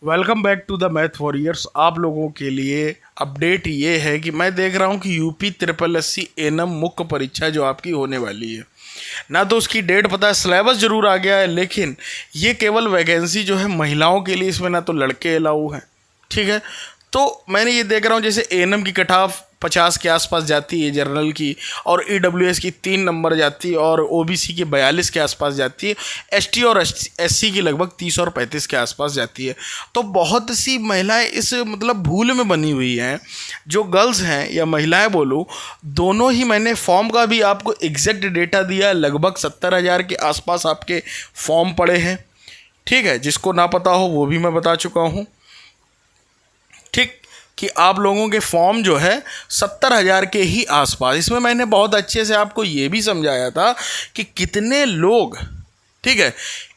Welcome back to the Math Warriors. आप लोगों के लिए अपडेट ये है कि मैं देख रहा हूँ कि यूपी ट्रिपल एससी एनम मुख्य परीक्षा जो आपकी होने वाली है ना, तो उसकी डेट पता है, सिलेबस जरूर आ गया है, लेकिन ये केवल वैकेंसी जो है महिलाओं के लिए, इसमें ना तो लड़के अलाउ हैं। ठीक है, तो मैंने ये देख रहा हूँ जैसे एएनएम की कट ऑफ 50 के आसपास जाती है जनरल की, और ईडब्ल्यूएस की 3 नंबर जाती है, और ओबीसी की 42 के आसपास जाती है, एसटी और एससी की लगभग 30 और 35 के आसपास जाती है। तो बहुत सी महिलाएं इस मतलब भूल में बनी हुई हैं, जो गर्ल्स हैं या महिलाएं बोलो, दोनों ही। मैंने फॉर्म का भी आपको एग्जैक्ट डेटा दिया, लगभग 70,000 के आसपास आपके फॉर्म पड़े हैं। ठीक है, जिसको ना पता हो वो भी मैं बता चुका हूँ। ठीक, कि आप लोगों के फॉर्म जो है 70,000 के ही आसपास। इसमें मैंने बहुत अच्छे से आपको ये भी समझाया था कि कितने लोग, ठीक है,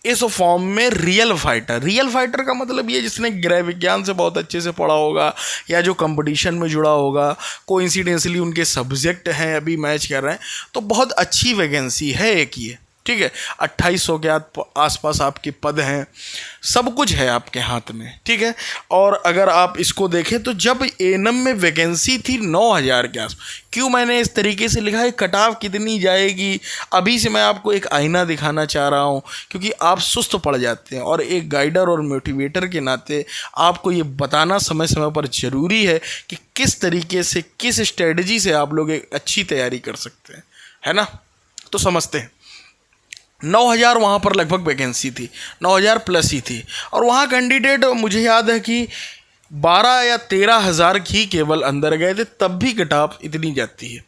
इस फॉर्म में रियल फाइटर का मतलब ये जिसने गृह विज्ञान से बहुत अच्छे से पढ़ा होगा या जो कंपटीशन में जुड़ा होगा, कोइंसिडेंसली उनके सब्जेक्ट हैं अभी मैच कर रहे हैं, तो बहुत अच्छी वैकेंसी है एक ये। ठीक है, 2800 के आसपास आपके पद हैं, सब कुछ है आपके हाथ में। ठीक है, और अगर आप इसको देखें तो जब एएनएम में वैकेंसी थी 9,000 के आसपास, क्यों मैंने इस तरीके से लिखा है, कट ऑफ कितनी जाएगी, अभी से मैं आपको एक आईना दिखाना चाह रहा हूँ, क्योंकि आप सुस्त पड़ जाते हैं और एक गाइडर और मोटिवेटर के नाते आपको ये बताना समय समय पर ज़रूरी है कि किस तरीके से, किस स्ट्रेटजी से आप लोग एक अच्छी तैयारी कर सकते हैं, है ना। तो समझते हैं, 9,000 वहाँ पर लगभग वैकेंसी थी, 9,000 प्लस ही थी, और वहाँ कैंडिडेट मुझे याद है कि 12 या 13,000 ही केवल अंदर गए थे, तब भी कट ऑफ इतनी जाती है।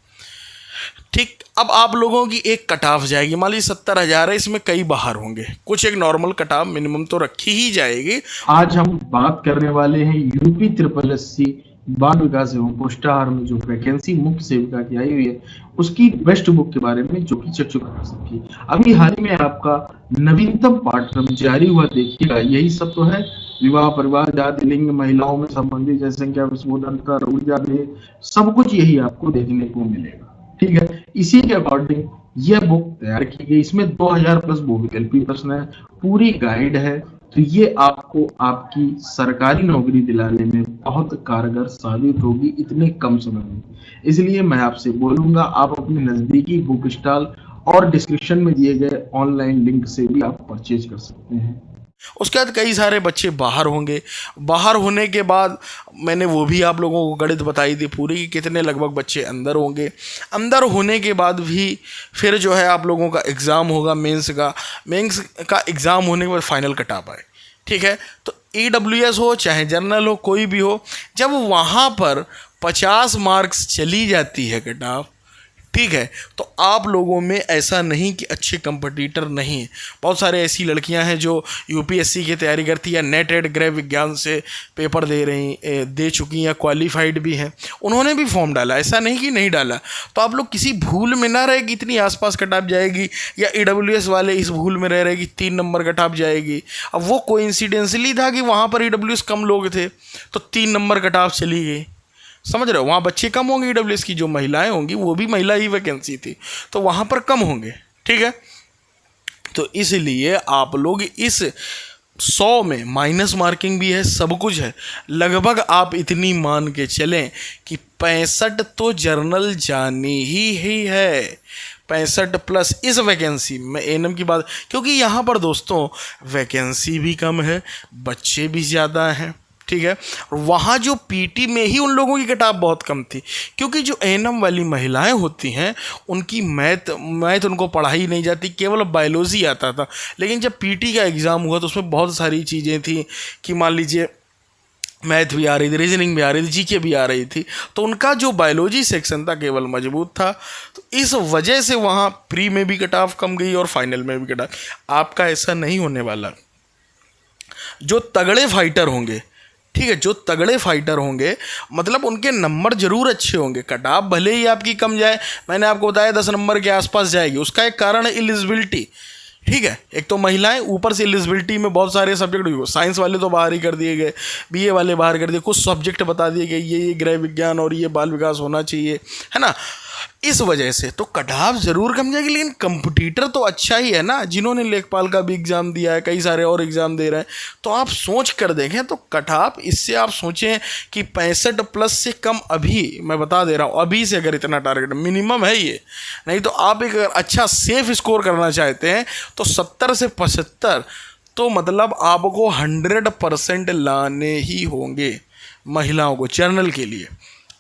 ठीक, अब आप लोगों की एक कट ऑफ जाएगी, मान लीजिए 70,000 है, इसमें कई बाहर होंगे, कुछ एक नॉर्मल कट ऑफ मिनिमम तो रखी ही जाएगी। आज हम बात करने वाले हैं यूपी ट्रिपल एससी बाल विकास एवं पोस्टाहार में जो वैकेंसी मुख्य सेविका की आई हुई है उसकी बेस्ट बुक के बारे में, जो कि चक्षु प्रकाशक की अभी हाल ही में आपका नवीनतम पाठ्यक्रम जारी हुआ। देखिएगा, यही सब तो है, विवाह, परिवार, जाति, लिंग, महिलाओं में संबंधित जनसंख्या, विस्फोट, अंतर, ऊर्जा, सब कुछ यही आपको देखने को मिलेगा। ठीक है, इसी के अकॉर्डिंग यह बुक तैयार की गई। इसमें 2000 प्लस बहुविकल्पी प्रश्न है, पूरी गाइड है, तो ये आपको आपकी सरकारी नौकरी दिलाने में बहुत कारगर साबित होगी इतने कम समय में। इसलिए मैं आपसे बोलूंगा, आप अपने नजदीकी बुक स्टॉल और डिस्क्रिप्शन में दिए गए ऑनलाइन लिंक से भी आप परचेज कर सकते हैं। उसके बाद कई सारे बच्चे बाहर होंगे, बाहर होने के बाद मैंने वो भी आप लोगों को गणित बताई थी पूरी कि कितने लगभग बच्चे अंदर होंगे। अंदर होने के बाद भी फिर जो है आप लोगों का एग्ज़ाम होगा, मेंस का एग्ज़ाम होने के बाद फाइनल कट ऑफ आए। ठीक है, तो ईडब्ल्यूएस हो चाहे जनरल हो, कोई भी हो, जब वहाँ पर 50 मार्क्स चली जाती है कट ऑफ, ठीक है, तो आप लोगों में ऐसा नहीं कि अच्छे कंपटीटर नहीं है। बहुत सारे ऐसी लड़कियां हैं जो यूपीएससी की तैयारी करती है, नेट एड गृह विज्ञान से पेपर दे चुकी हैं, क्वालिफाइड भी हैं, उन्होंने भी फॉर्म डाला, ऐसा नहीं कि नहीं डाला। तो आप लोग किसी भूल में ना रहे कि इतनी आसपास कट ऑफ जाएगी, या ईडब्ल्यूएस वाले इस भूल में रह रहे कि 3 नंबर कट ऑफ जाएगी। अब वो कोइंसिडेंसली था कि वहाँ पर ईडब्ल्यूएस कम लोग थे तो 3 नंबर कट ऑफ चली गई, समझ रहे हो। वहाँ बच्चे कम होंगे, ईडब्ल्यूएस की जो महिलाएं होंगी वो भी महिला ही वैकेंसी थी, तो वहाँ पर कम होंगे। ठीक है, तो इसलिए आप लोग इस 100 में माइनस मार्किंग भी है, सब कुछ है, लगभग आप इतनी मान के चलें कि 65 तो जर्नल जानी ही है, 65 प्लस इस वैकेंसी में एएनएम की बात, क्योंकि यहाँ पर दोस्तों वैकेंसी भी कम है, बच्चे भी ज़्यादा हैं। ठीक है, वहाँ जो पीटी में ही उन लोगों की कट ऑफ बहुत कम थी, क्योंकि जो एएनएम वाली महिलाएं होती हैं उनकी मैथ उनको पढ़ाई नहीं जाती, केवल बायोलॉजी आता था। लेकिन जब पीटी का एग्ज़ाम हुआ तो उसमें बहुत सारी चीज़ें थी कि मान लीजिए मैथ भी आ रही थी, रीजनिंग भी आ रही थी, जीके भी आ रही थी, तो उनका जो बायोलॉजी सेक्शन था केवल मजबूत था। तो इस वजह से वहाँ प्री में भी कट ऑफ कम गई और फाइनल में भी कट ऑफ। आपका ऐसा नहीं होने वाला। जो तगड़े फाइटर होंगे, ठीक है, जो तगड़े फाइटर होंगे मतलब उनके नंबर जरूर अच्छे होंगे, कट ऑफ भले ही आपकी कम जाए, मैंने आपको बताया 10 नंबर के आसपास जाएगी, उसका एक कारण है एलिजिबिलिटी। ठीक है। एक तो महिलाएं, ऊपर से एलिजिबिलिटी में बहुत सारे सब्जेक्ट, साइंस वाले तो बाहर ही कर दिए गए, बीए वाले बाहर कर दिए, कुछ सब्जेक्ट बता दिए गए ये गृह विज्ञान और ये बाल विकास होना चाहिए, है ना। इस वजह से तो कट ऑफ ज़रूर कम जाएगी, लेकिन कंपटीटर तो अच्छा ही है ना, जिन्होंने लेखपाल का भी एग्ज़ाम दिया है, कई सारे और एग्ज़ाम दे रहे हैं। तो आप सोच कर देखें तो कट ऑफ, इससे आप सोचें कि 65+ से कम, अभी मैं बता दे रहा हूँ, अभी से अगर इतना टारगेट मिनिमम है ये, नहीं तो आप एक अच्छा सेफ स्कोर करना चाहते हैं तो 70 से 75 तो मतलब आपको 100% लाने ही होंगे महिलाओं को जनरल के लिए,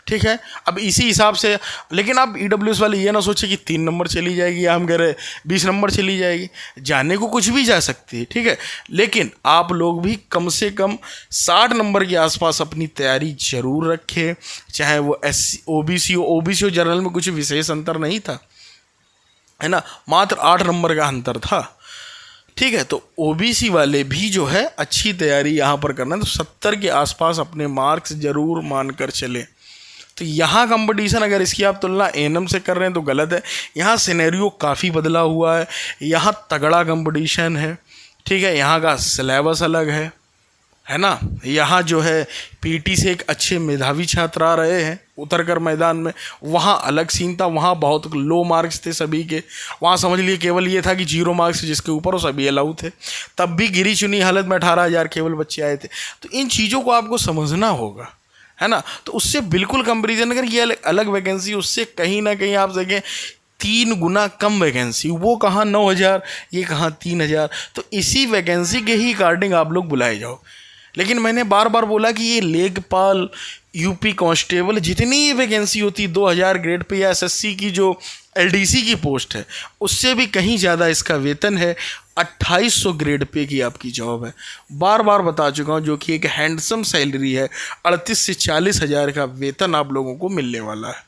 ठीक है। अब इसी हिसाब से, लेकिन आप EWS वाले ये ना सोचे कि 3 नंबर चली जाएगी या हम कह रहे 20 नंबर चली जाएगी, जाने को कुछ भी जा सकती है, ठीक है। लेकिन आप लोग भी कम से कम 60 नंबर के आसपास अपनी तैयारी जरूर रखें, चाहे वो SC OBC हो। OBC और जनरल में कुछ विशेष अंतर नहीं था, है ना, मात्र 8 नंबर का अंतर था, ठीक है। तो OBC वाले भी जो है अच्छी तैयारी यहाँ पर करना है, तो 70 के आसपास अपने मार्क्स जरूर मानकर चले। तो यहाँ कंपटीशन, अगर इसकी आप तुलना A&M से कर रहे हैं तो गलत है। यहाँ सिनेरियो काफ़ी बदला हुआ है, यहाँ तगड़ा कंपटीशन है, ठीक है। यहाँ का सिलेबस अलग है ना। यहाँ जो है PT से एक अच्छे मेधावी छात्र आ रहे हैं उतर कर मैदान में, वहाँ अलग सीन था, वहाँ बहुत लो मार्क्स थे सभी के। वहाँ समझ लिए केवल ये था कि 0 मार्क्स जिसके ऊपर वो सभी अलाउ थे, तब भी गिरी चुनी हालत में 18,000 केवल बच्चे आए थे। तो इन चीज़ों को आपको समझना होगा, है ना। तो उससे बिल्कुल कंपैरिजन, अगर ये अलग वैकेंसी, उससे कहीं ना कहीं आप देखें 3 गुना कम वैकेंसी, वो कहाँ 9,000, ये कहाँ 3,000। तो इसी वैकेंसी के ही अकॉर्डिंग आप लोग बुलाए जाओ। लेकिन मैंने बार बार बोला कि ये लेखपाल, यूपी कांस्टेबल, जितनी ये वैकेंसी होती 2000 ग्रेड पे, या SSC की जो LDC की पोस्ट है उससे भी कहीं ज़्यादा इसका वेतन है। 2800 ग्रेड पे की आपकी जॉब है, बार बार बता चुका हूँ, जो कि एक हैंडसम सैलरी है। 38 से 40 हज़ार का वेतन आप लोगों को मिलने वाला है।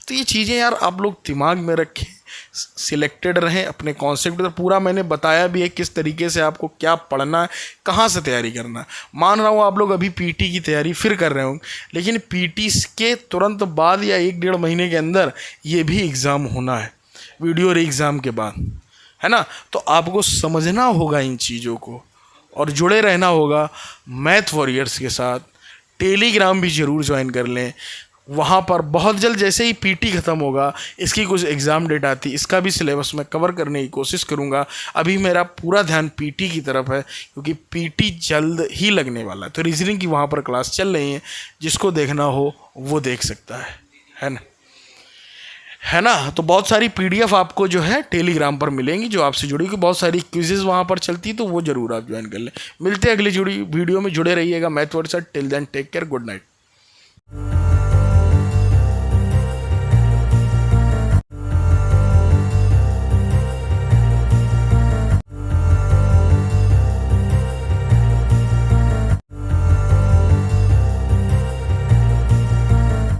तो ये चीज़ें यार आप लोग दिमाग में रखें, सिलेक्टेड रहें अपने कॉन्सेप्ट पर। पूरा मैंने बताया भी है किस तरीके से आपको क्या पढ़ना है, कहाँ से तैयारी करना है। मान रहा हूँ आप लोग अभी PT की तैयारी फिर कर रहे होंगे, लेकिन PT के तुरंत बाद या 1-1.5 महीने के अंदर ये भी एग्ज़ाम होना है, वीडियो री एग्ज़ाम के बाद, है ना। तो आपको समझना होगा इन चीज़ों को और जुड़े रहना होगा मैथ वॉरियर्स के साथ। टेलीग्राम भी ज़रूर ज्वाइन कर लें, वहाँ पर बहुत जल्द जैसे ही PT ख़त्म होगा, इसकी कुछ एग्ज़ाम डेट आती, इसका भी सिलेबस मैं कवर करने की कोशिश करूँगा। अभी मेरा पूरा ध्यान PT की तरफ है, क्योंकि PT जल्द ही लगने वाला है। तो रीजनिंग की वहाँ पर क्लास चल रही है, जिसको देखना हो वो देख सकता है ना, है ना। तो बहुत सारी PDF आपको जो है टेलीग्राम पर मिलेंगी जो आपसे जुड़ी, कि बहुत सारी क्विजेज़ वहाँ पर चलती, तो वो ज़रूर आप ज्वाइन कर लें। मिलते हैं अगली जुड़ी वीडियो में, जुड़े रहिएगा मैथ वर्ड से। Till then take care, good night.